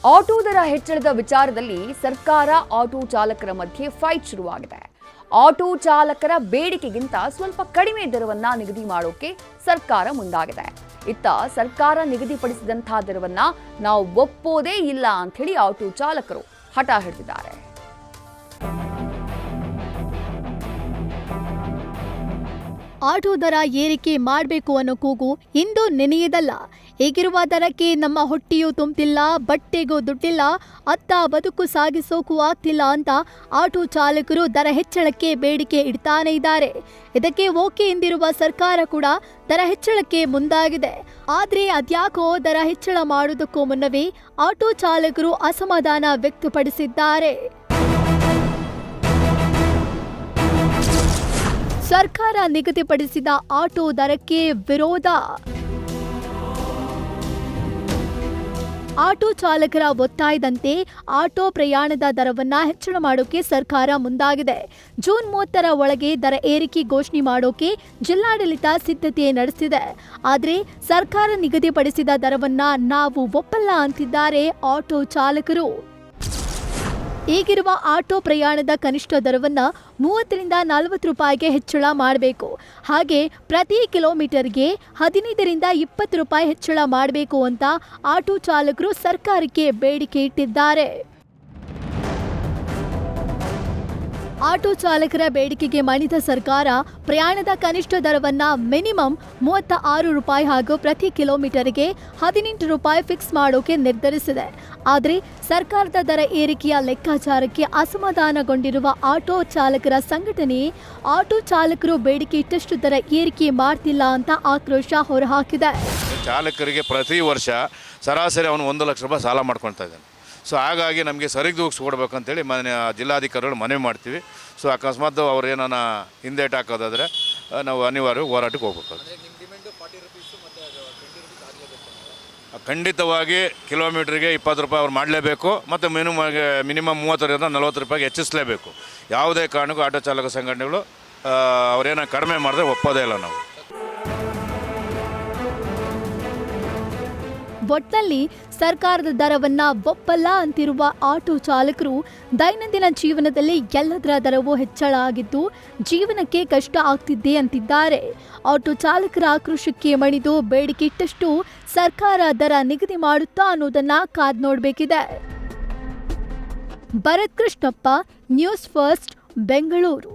Auto ದರ ಹೆಚ್ಚಳದ ವಿಚಾರದಲ್ಲಿ ಸರ್ಕಾರ ಆಟೋ ಚಾಲಕರ ಮಧ್ಯೆ ಫೈಟ್ ಶುರುವಾಗಿದೆ. ಆಟೋ ಚಾಲಕರ ಬೇಡಿಕೆಗಿಂತ ಸ್ವಲ್ಪ ಕಡಿಮೆ ದರವನ್ನ ನಿಗದಿ ಮಾಡೋಕೆ ಸರ್ಕಾರ ಮುಂದಾಗಿದೆ. ಇತ್ತ ಸರ್ಕಾರ ನಿಗದಿಪಡಿಸಿದಂತಹ ದರವನ್ನ ನಾವು ಒಪ್ಪೋದೇ ಇಲ್ಲ ಅಂತ ಹೇಳಿ ಆಟೋ ಚಾಲಕರು ಹಠ ಹಿಡಿದಿದ್ದಾರೆ. ಆಟೋ ದರ ಏರಿಕೆ ಮಾಡಬೇಕು ಅನ್ನೋ ಕೂಗು ಇಂದು ನೆನೆಯದಲ್ಲ. ಈಗಿರುವ ದರಕ್ಕೆ ನಮ್ಮ ಹೊಟ್ಟೆಯೂ ತುಂಬ್ತಿಲ್ಲ, ಬಟ್ಟೆಗೂ ದುಡ್ಡಿಲ್ಲ, ಅತ್ತ ಬದುಕು ಸಾಗಿಸೋಕು ಆಗ್ತಿಲ್ಲ ಅಂತ ಆಟೋ ಚಾಲಕರು ದರ ಹೆಚ್ಚಳಕ್ಕೆ ಬೇಡಿಕೆ ಇಡ್ತಾನೆ ಇದ್ದಾರೆ. ಇದಕ್ಕೆ ಓಕೆ ಎಂದಿರುವ ಸರ್ಕಾರ ಕೂಡ ದರ ಹೆಚ್ಚಳಕ್ಕೆ ಮುಂದಾಗಿದೆ. ಆದ್ರೆ ಅದ್ಯಾಕೋ ದರ ಹೆಚ್ಚಳ ಮಾಡೋದಕ್ಕೂ ಮುನ್ನವೇ ಆಟೋ ಚಾಲಕರು ಅಸಮಾಧಾನ ವ್ಯಕ್ತಪಡಿಸಿದ್ದಾರೆ. ಸರ್ಕಾರ ನಿಗದಿಪಡಿಸಿದ ಆಟೋ ದರಕ್ಕೆ ವಿರೋಧ. ಆಟೋ ಚಾಲಕರ ಒತ್ತಾಯದಂತೆ ಆಟೋ ಪ್ರಯಾಣದ ದರವನ್ನ ಹೆಚ್ಚಳ ಮಾಡೋಕೆ ಸರ್ಕಾರ ಮುಂದಾಗಿದೆ. ಜೂನ್ 30ರ ಒಳಗೆ ದರ ಏರಿಕೆ ಘೋಷಣೆ ಮಾಡೋಕೆ ಜಿಲ್ಲಾಡಳಿತ ಸಿದ್ಧತೆ ನಡೆಸಿದೆ. ಆದರೆ ಸರ್ಕಾರ ನಿಗದಿಪಡಿಸಿದ ದರವನ್ನ ನಾವು ಒಪ್ಪಲ್ಲ ಅಂತಿದ್ದಾರೆ ಆಟೋ ಚಾಲಕರು. ಈಗಿರುವ ಆಟೋ ಪ್ರಯಾಣದ ಕನಿಷ್ಠ ದರವನ್ನು 30ರಿಂದ 40 ರೂಪಾಯಿಗೆ ಹೆಚ್ಚಳ ಮಾಡಬೇಕು. ಹಾಗೆ ಪ್ರತಿ ಕಿಲೋಮೀಟರ್ಗೆ 15ರಿಂದ 20 ರೂಪಾಯಿ ಹೆಚ್ಚಳ ಮಾಡಬೇಕು ಅಂತ ಆಟೋ ಚಾಲಕರು ಸರ್ಕಾರಕ್ಕೆ ಬೇಡಿಕೆ ಇಟ್ಟಿದ್ದಾರೆ. ಆಟೋ ಚಾಲಕರ ಬೇಡಿಕೆಗೆ ಮಣಿದ ಸರ್ಕಾರ ಪ್ರಯಾಣದ ಕನಿಷ್ಠ ದರವನ್ನ ಮಿನಿಮಮ್ 36 ರೂಪಾಯಿ ಹಾಗೂ ಪ್ರತಿ ಕಿಲೋಮೀಟರ್ಗೆ 18 ರೂಪಾಯಿ ಫಿಕ್ಸ್ ಮಾಡೋಕೆ ನಿರ್ಧರಿಸಿದೆ. ಆದರೆ ಸರ್ಕಾರದ ದರ ಏರಿಕೆಯ ಲೆಕ್ಕಾಚಾರಕ್ಕೆ ಅಸಮಾಧಾನಗೊಂಡಿರುವ ಆಟೋ ಚಾಲಕರ ಸಂಘಟನೆ ಆಟೋ ಚಾಲಕರು ಬೇಡಿಕೆ ಇಟ್ಟಷ್ಟು ದರ ಏರಿಕೆ ಮಾಡ್ತಿಲ್ಲ ಅಂತ ಆಕ್ರೋಶ ಹೊರಹಾಕಿದೆ. ಚಾಲಕರಿಗೆ ಪ್ರತಿ ವರ್ಷ ಸರಾಸರಿ ಅವನು 1 ಲಕ್ಷ ರೂಪಾಯಿ ಸಾಲ ಮಾಡ್ಕೊಳ್ತಾ ಇದ್ದಾನೆ. ಸೊ ಹಾಗಾಗಿ ನಮಗೆ ಸರಿದೂಗಿಸ್ಕೊಡ್ಬೇಕಂತೇಳಿ ಜಿಲ್ಲಾಧಿಕಾರಿಗಳು ಮನವಿ ಮಾಡ್ತೀವಿ. ಸೊ ಅಕಸ್ಮಾತ್ ಅವ್ರು ಏನಾನ ಹಿಂದೇಟು ಹಾಕೋದಾದರೆ ನಾವು ಅನಿವಾರ್ಯ ಹೋರಾಟಕ್ಕೆ ಹೋಗ್ಬೇಕು. ಖಂಡಿತವಾಗಿ ಕಿಲೋಮೀಟ್ರಿಗೆ 20 ರೂಪಾಯಿ ಅವ್ರು ಮಾಡಲೇಬೇಕು ಮತ್ತು ಮಿನಿಮಮ್ 30ರಿಂದ 40 ರೂಪಾಯಿಗೆ ಹೆಚ್ಚಿಸಲೇಬೇಕು. ಯಾವುದೇ ಕಾರಣಕ್ಕೂ ಆಟೋ ಚಾಲಕ ಸಂಘಟನೆಗಳು ಅವರೇನೋ ಕಡಿಮೆ ಮಾಡಿದ್ರೆ ಒಪ್ಪೋದೇ ಇಲ್ಲ ನಾವು. ಒಟ್ನಲ್ಲಿ ಸರ್ಕಾರದ ದರವನ್ನ ಒಪ್ಪಲ್ಲ ಅಂತಿರುವ ಆಟೋ ಚಾಲಕರು ದೈನಂದಿನ ಜೀವನದಲ್ಲಿ ಎಲ್ಲದರ ದರವೂ ಹೆಚ್ಚಳ ಆಗಿದ್ದು ಜೀವನಕ್ಕೆ ಕಷ್ಟ ಆಗ್ತಿದೆ ಅಂತಿದ್ದಾರೆ. ಆಟೋ ಚಾಲಕರ ಆಕ್ರೋಶಕ್ಕೆ ಮಣಿದು ಬೇಡಿಕೆ ಇಟ್ಟಷ್ಟು ಸರ್ಕಾರ ದರ ನಿಗದಿ ಮಾಡುತ್ತಾ ಅನ್ನೋದನ್ನ ಕಾದ್ ನೋಡಬೇಕಿದೆ. Bharath Krishnappa, news first, Bengaluru.